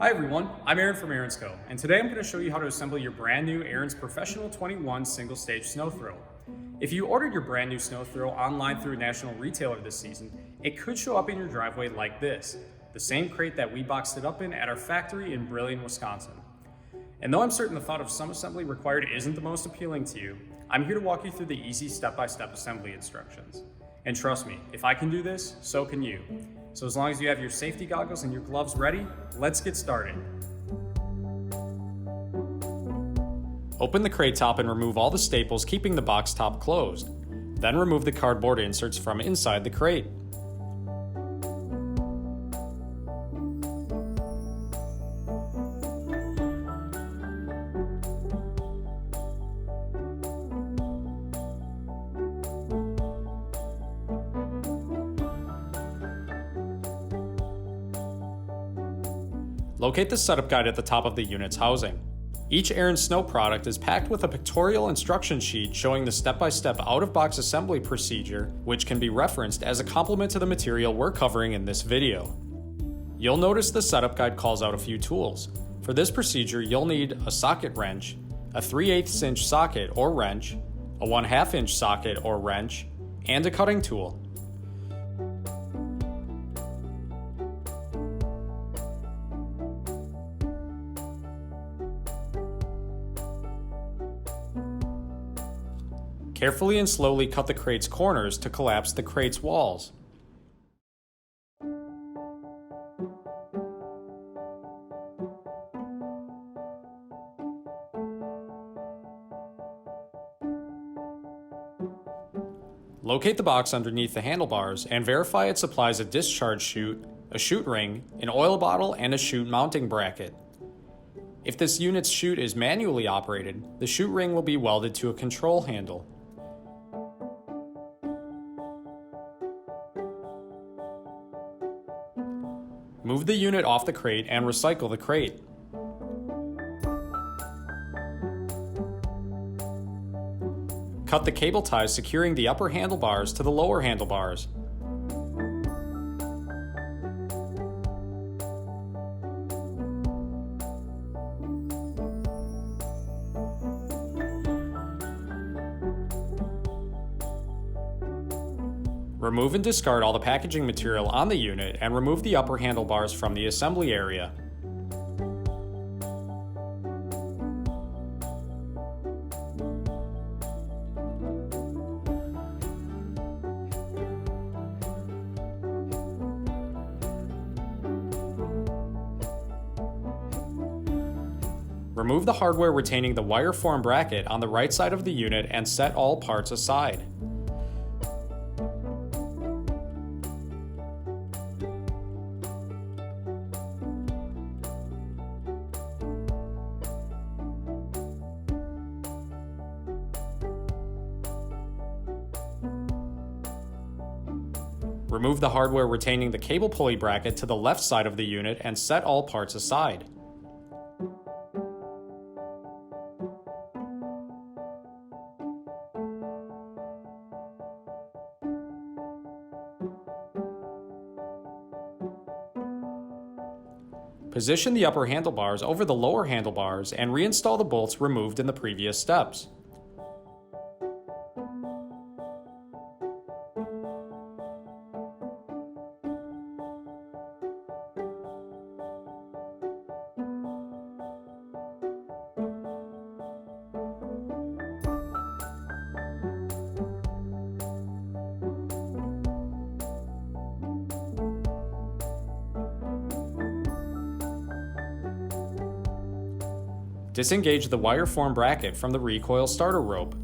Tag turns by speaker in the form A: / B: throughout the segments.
A: Hi everyone, I'm Aaron from Aaron's Co, and today I'm going to show you how to assemble your brand new Aaron's Professional 21 single stage snow throw. If you ordered your brand new snow throw online through a national retailer this season, it could show up in your driveway like this, the same crate that we boxed it up in at our factory in Brillion, Wisconsin. And though I'm certain the thought of some assembly required isn't the most appealing to you, I'm here to walk you through the easy step-by-step assembly instructions. And trust me, if I can do this, so can you. So as long as you have your safety goggles and your gloves ready, let's get started. Open the crate top and remove all the staples, keeping the box top closed. Then remove the cardboard inserts from inside the crate. Locate the setup guide at the top of the unit's housing. Each Aaron Snow product is packed with a pictorial instruction sheet showing the step-by-step out-of-box assembly procedure, which can be referenced as a complement to the material we're covering in this video. You'll notice the setup guide calls out a few tools. For this procedure, you'll need a socket wrench, a 3/8 inch socket or wrench, a 1/2 inch socket or wrench, and a cutting tool. Carefully and slowly cut the crate's corners to collapse the crate's walls. Locate the box underneath the handlebars and verify it supplies a discharge chute, a chute ring, an oil bottle, and a chute mounting bracket. If this unit's chute is manually operated, the chute ring will be welded to a control handle. Move the unit off the crate and recycle the crate. Cut the cable ties securing the upper handlebars to the lower handlebars. Remove and discard all the packaging material on the unit and remove the upper handlebars from the assembly area. Remove the hardware retaining the wire form bracket on the right side of the unit and set all parts aside. Remove the hardware retaining the cable pulley bracket to the left side of the unit and set all parts aside. Position the upper handlebars over the lower handlebars and reinstall the bolts removed in the previous steps. Disengage the wire form bracket from the recoil starter rope.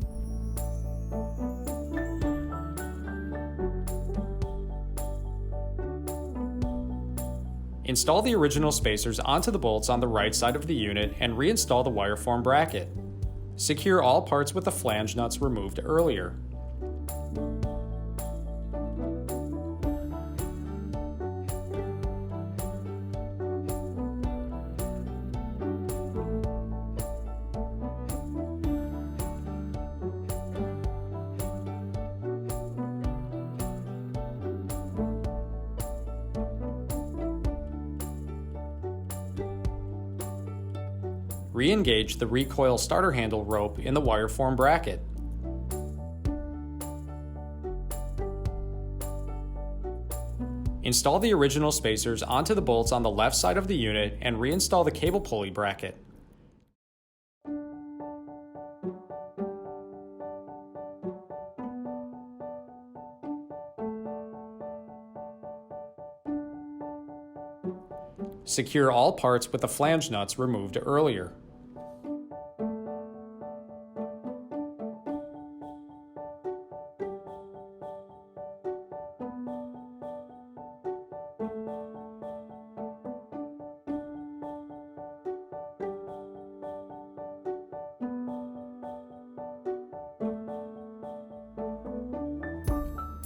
A: Install the original spacers onto the bolts on the right side of the unit and reinstall the wire form bracket. Secure all parts with the flange nuts removed earlier. Re-engage the recoil starter handle rope in the wire form bracket. Install the original spacers onto the bolts on the left side of the unit and reinstall the cable pulley bracket. Secure all parts with the flange nuts removed earlier.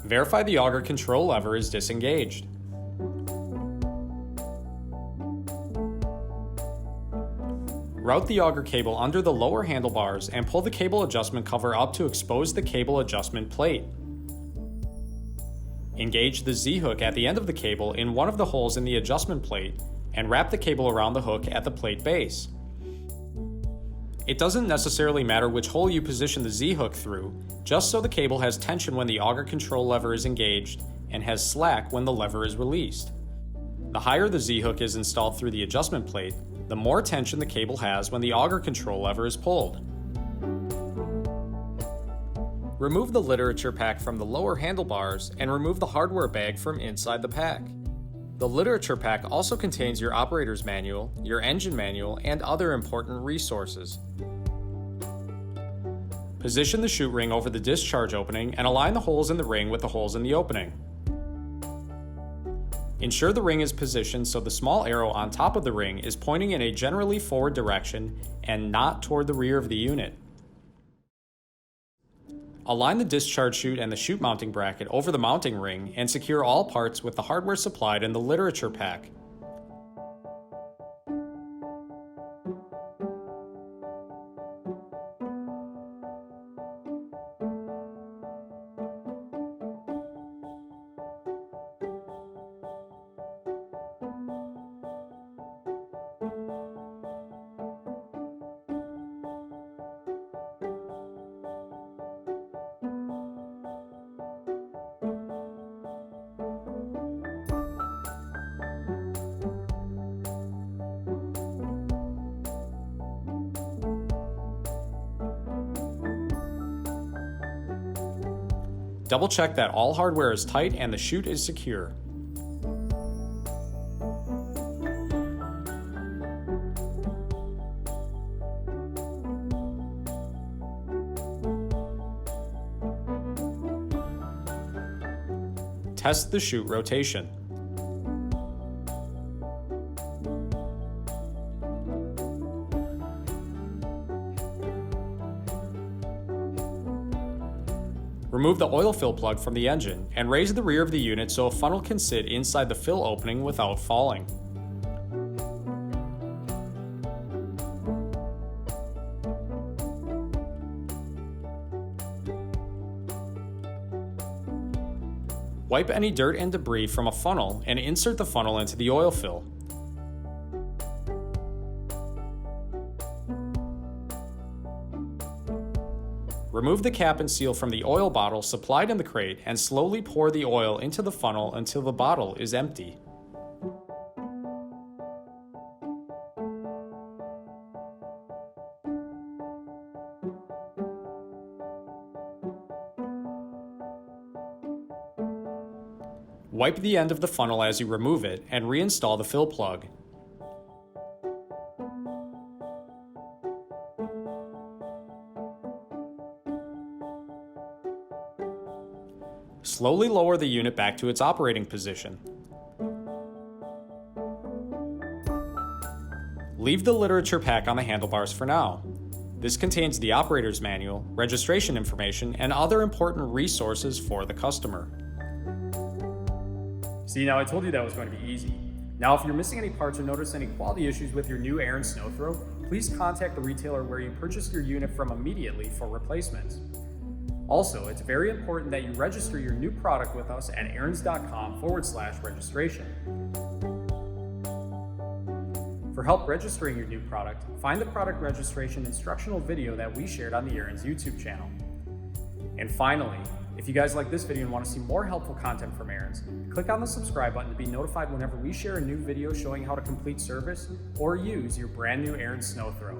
A: Verify the auger control lever is disengaged. Route the auger cable under the lower handlebars and pull the cable adjustment cover up to expose the cable adjustment plate. Engage the Z-hook at the end of the cable in one of the holes in the adjustment plate and wrap the cable around the hook at the plate base. It doesn't necessarily matter which hole you position the Z-hook through, just so the cable has tension when the auger control lever is engaged and has slack when the lever is released. The higher the Z-hook is installed through the adjustment plate, the more tension the cable has when the auger control lever is pulled. Remove the literature pack from the lower handlebars and remove the hardware bag from inside the pack. The literature pack also contains your operator's manual, your engine manual, and other important resources. Position the chute ring over the discharge opening and align the holes in the ring with the holes in the opening. Ensure the ring is positioned so the small arrow on top of the ring is pointing in a generally forward direction and not toward the rear of the unit. Align the discharge chute and the chute mounting bracket over the mounting ring and secure all parts with the hardware supplied in the literature pack. Double check that all hardware is tight and the chute is secure. Test the chute rotation. Remove the oil fill plug from the engine and raise the rear of the unit so a funnel can sit inside the fill opening without falling. Wipe any dirt and debris from a funnel and insert the funnel into the oil fill. Remove the cap and seal from the oil bottle supplied in the crate and slowly pour the oil into the funnel until the bottle is empty. Wipe the end of the funnel as you remove it and reinstall the fill plug. Slowly lower the unit back to its operating position. Leave the literature pack on the handlebars for now. This contains the operator's manual, registration information, and other important resources for the customer.
B: See, now I told you that was going to be easy. Now, if you're missing any parts or notice any quality issues with your new Ariens snow throw, please contact the retailer where you purchased your unit from immediately for replacements. Also, it's very important that you register your new product with us at ariens.com/registration.
A: For help registering your new product, find the product registration instructional video that we shared on the Aaron's YouTube channel. And finally, if you guys like this video and want to see more helpful content from Aaron's, click on the subscribe button to be notified whenever we share a new video showing how to complete service or use your brand new Aaron's snow throw.